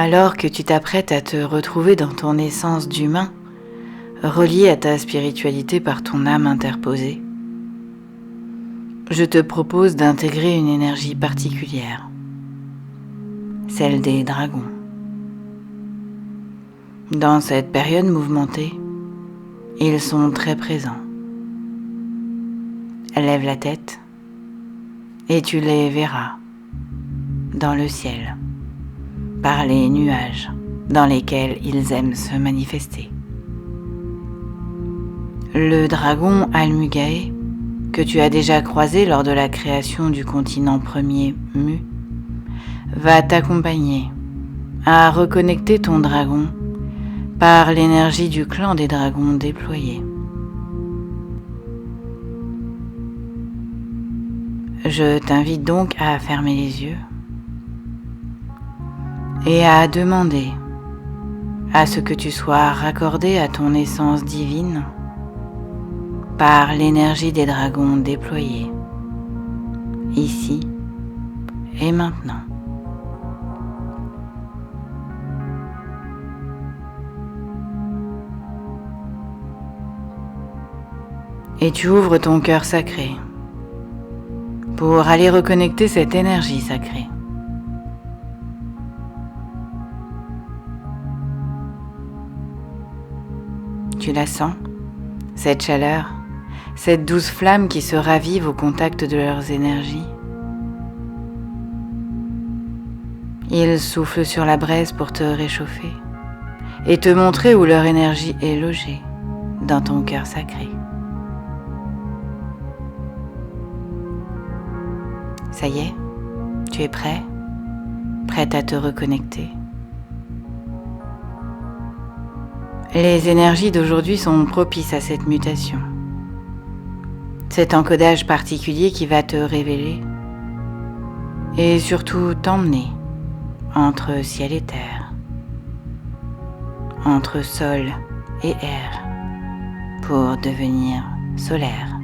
Alors que tu t'apprêtes à te retrouver dans ton essence d'humain, relié à ta spiritualité par ton âme interposée, je te propose d'intégrer une énergie particulière, celle des dragons. Dans cette période mouvementée, ils sont très présents. Lève la tête et tu les verras dans le ciel, par les nuages dans lesquels ils aiment se manifester. Le dragon Almugae, que tu as déjà croisé lors de la création du continent premier Mu, va t'accompagner à reconnecter ton dragon par l'énergie du clan des dragons déployé. Je t'invite donc à fermer les yeux et à demander à ce que tu sois raccordé à ton essence divine par l'énergie des dragons déployés, ici et maintenant. Et tu ouvres ton cœur sacré pour aller reconnecter cette énergie sacrée. Tu la sens, cette chaleur, cette douce flamme qui se ravive au contact de leurs énergies. Ils soufflent sur la braise pour te réchauffer et te montrer où leur énergie est logée dans ton cœur sacré. Ça y est, tu es prêt, prête à te reconnecter. Les énergies d'aujourd'hui sont propices à cette mutation. Cet encodage particulier qui va te révéler et surtout t'emmener entre ciel et terre, entre sol et air, pour devenir solaire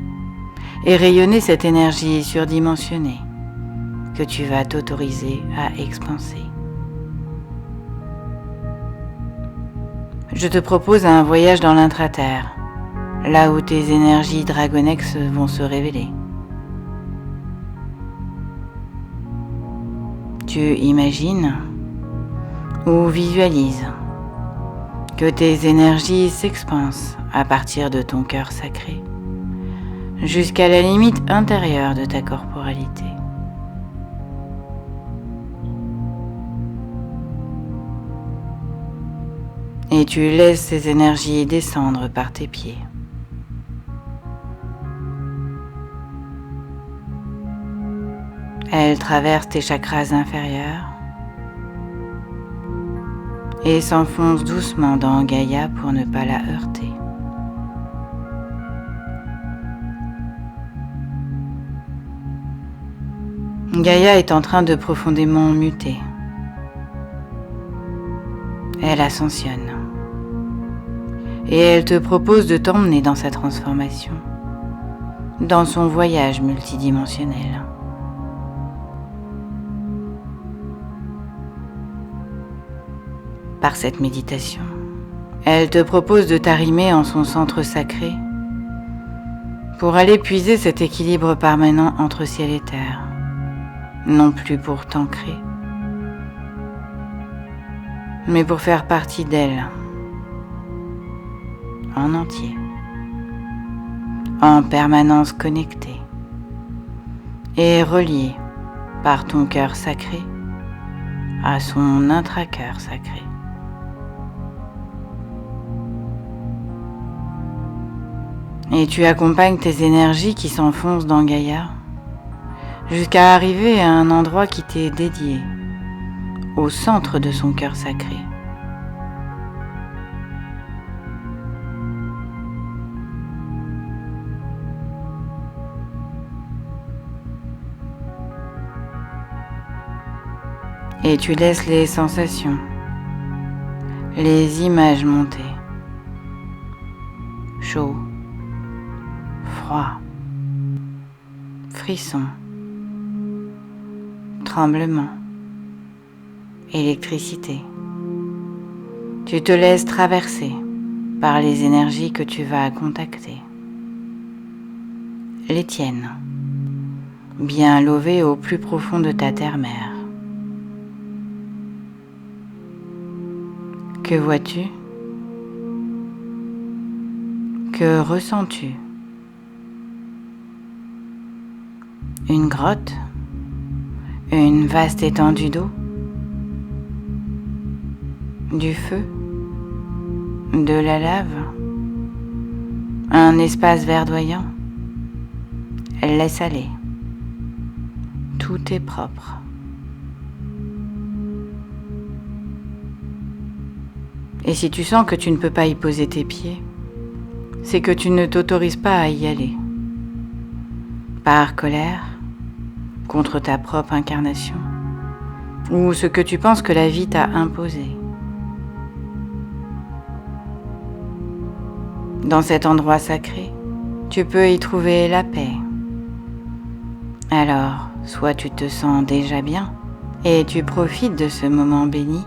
et rayonner cette énergie surdimensionnée que tu vas t'autoriser à expanser. Je te propose un voyage dans l'intraterre, là où tes énergies dragonexes vont se révéler. Tu imagines ou visualises que tes énergies s'expansent à partir de ton cœur sacré, jusqu'à la limite intérieure de ta corporalité. Et tu laisses ces énergies descendre par tes pieds. Elles traversent tes chakras inférieurs et s'enfoncent doucement dans Gaïa pour ne pas la heurter. Gaïa est en train de profondément muter. Elle ascensionne. Et elle te propose de t'emmener dans sa transformation, dans son voyage multidimensionnel. Par cette méditation, elle te propose de t'arrimer en son centre sacré pour aller puiser cet équilibre permanent entre ciel et terre, non plus pour t'ancrer, mais pour faire partie d'elle, en entier, en permanence connecté et relié par ton cœur sacré à son intracœur sacré. Et tu accompagnes tes énergies qui s'enfoncent dans Gaïa jusqu'à arriver à un endroit qui t'est dédié, au centre de son cœur sacré. Et tu laisses les sensations, les images monter. Chaud, froid, frisson, tremblement, électricité. Tu te laisses traverser par les énergies que tu vas contacter. Les tiennes, bien lovées au plus profond de ta terre-mère. Que vois-tu? Que ressens-tu? Une grotte? Une vaste étendue d'eau? Du feu? De la lave? Un espace verdoyant? Laisse aller. Tout est propre. Et si tu sens que tu ne peux pas y poser tes pieds, c'est que tu ne t'autorises pas à y aller. Par colère, contre ta propre incarnation, ou ce que tu penses que la vie t'a imposé. Dans cet endroit sacré, tu peux y trouver la paix. Alors, soit tu te sens déjà bien et tu profites de ce moment béni,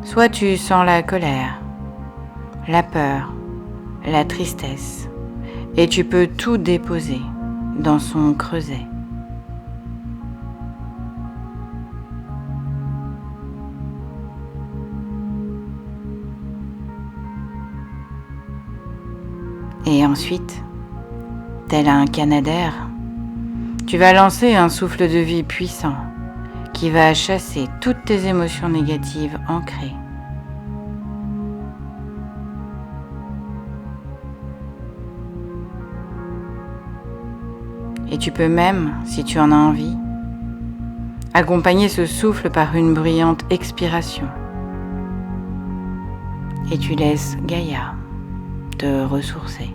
soit tu sens la colère, la peur, la tristesse, et tu peux tout déposer dans son creuset. Et ensuite, tel un canadair, tu vas lancer un souffle de vie puissant qui va chasser toutes tes émotions négatives ancrées. Et tu peux même, si tu en as envie, accompagner ce souffle par une bruyante expiration. Et tu laisses Gaïa te ressourcer.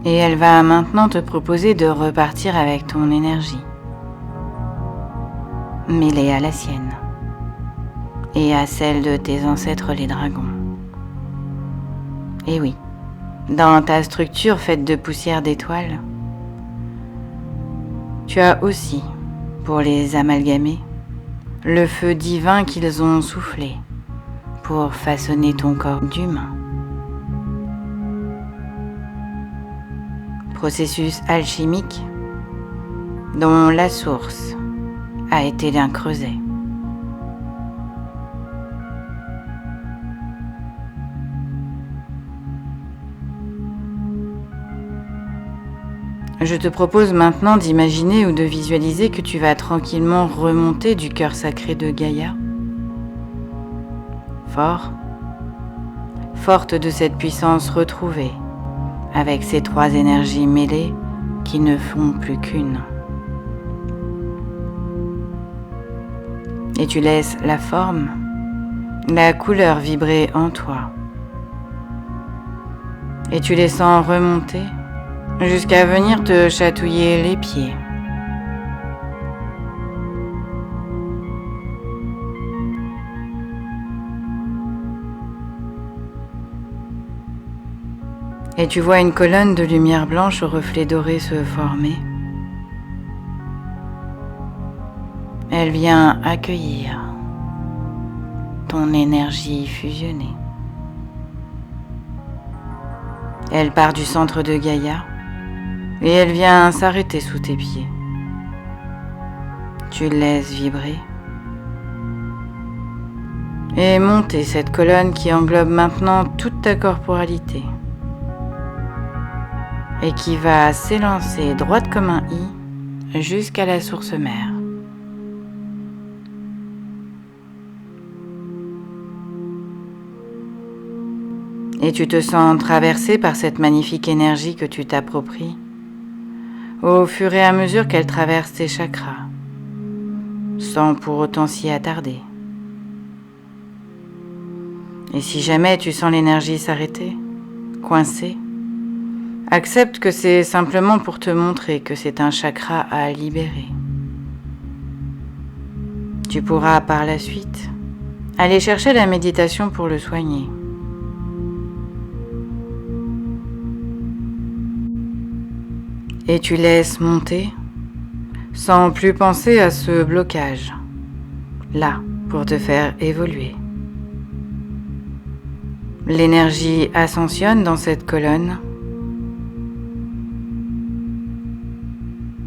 Et elle va maintenant te proposer de repartir avec ton énergie, mêlée à la sienne et à celle de tes ancêtres les dragons. Et oui, dans ta structure faite de poussière d'étoiles, tu as aussi, pour les amalgamer, le feu divin qu'ils ont soufflé pour façonner ton corps d'humain. Processus alchimique dont la source a été d'un creuset. Je te propose maintenant d'imaginer ou de visualiser que tu vas tranquillement remonter du cœur sacré de Gaïa. Forte de cette puissance retrouvée, avec ces trois énergies mêlées qui ne font plus qu'une. Et tu laisses la forme, la couleur vibrer en toi. Et tu les sens remonter jusqu'à venir te chatouiller les pieds. Et tu vois une colonne de lumière blanche au reflet doré se former. Elle vient accueillir ton énergie fusionnée. Elle part du centre de Gaïa et elle vient s'arrêter sous tes pieds. Tu laisses vibrer et monter cette colonne qui englobe maintenant toute ta corporalité et qui va s'élancer droite comme un i jusqu'à la source mère. Et tu te sens traversé par cette magnifique énergie que tu t'appropries au fur et à mesure qu'elle traverse tes chakras, sans pour autant s'y attarder. Et si jamais tu sens l'énergie s'arrêter, coincée, accepte que c'est simplement pour te montrer que c'est un chakra à libérer. Tu pourras par la suite aller chercher la méditation pour le soigner. Et tu laisses monter sans plus penser à ce blocage, là pour te faire évoluer. L'énergie ascensionne dans cette colonne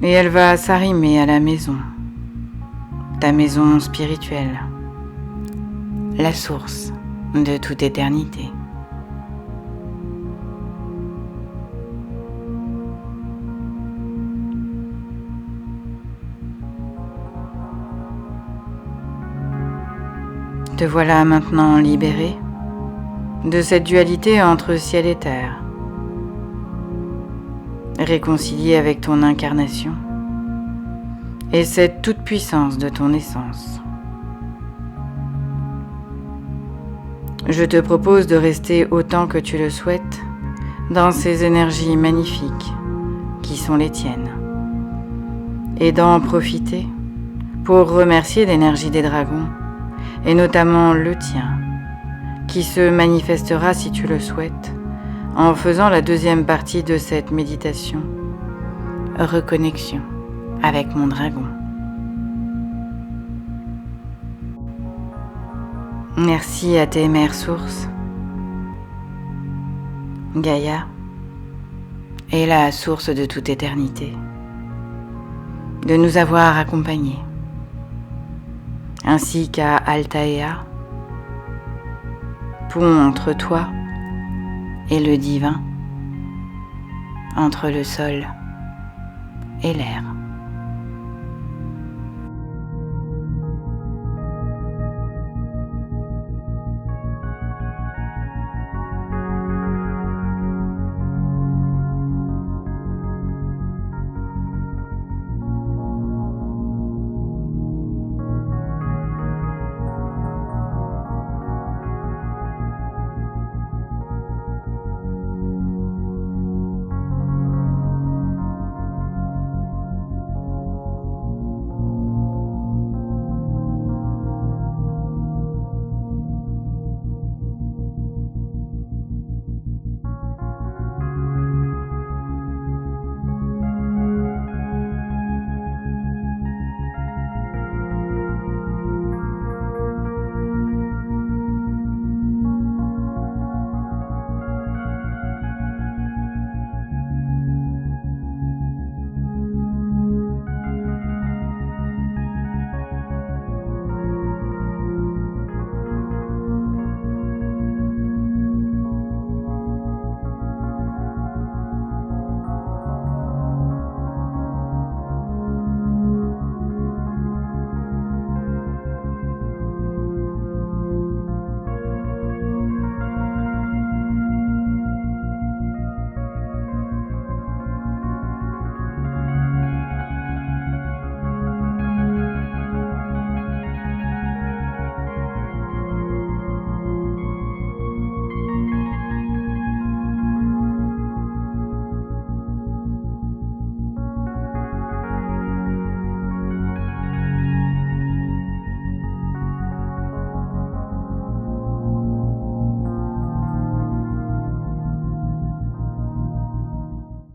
et elle va s'arrimer à la maison, ta maison spirituelle, la source de toute éternité. Te voilà maintenant libéré de cette dualité entre ciel et terre, réconcilié avec ton incarnation et cette toute-puissance de ton essence. Je te propose de rester autant que tu le souhaites dans ces énergies magnifiques qui sont les tiennes et d'en profiter pour remercier l'énergie des dragons et notamment le tien qui se manifestera si tu le souhaites en faisant la deuxième partie de cette méditation, reconnexion avec mon dragon. Merci à tes mères sources, Gaïa est la source de toute éternité, de nous avoir accompagnés, ainsi qu'à Altaïa, pont entre toi et le divin, entre le sol et l'air.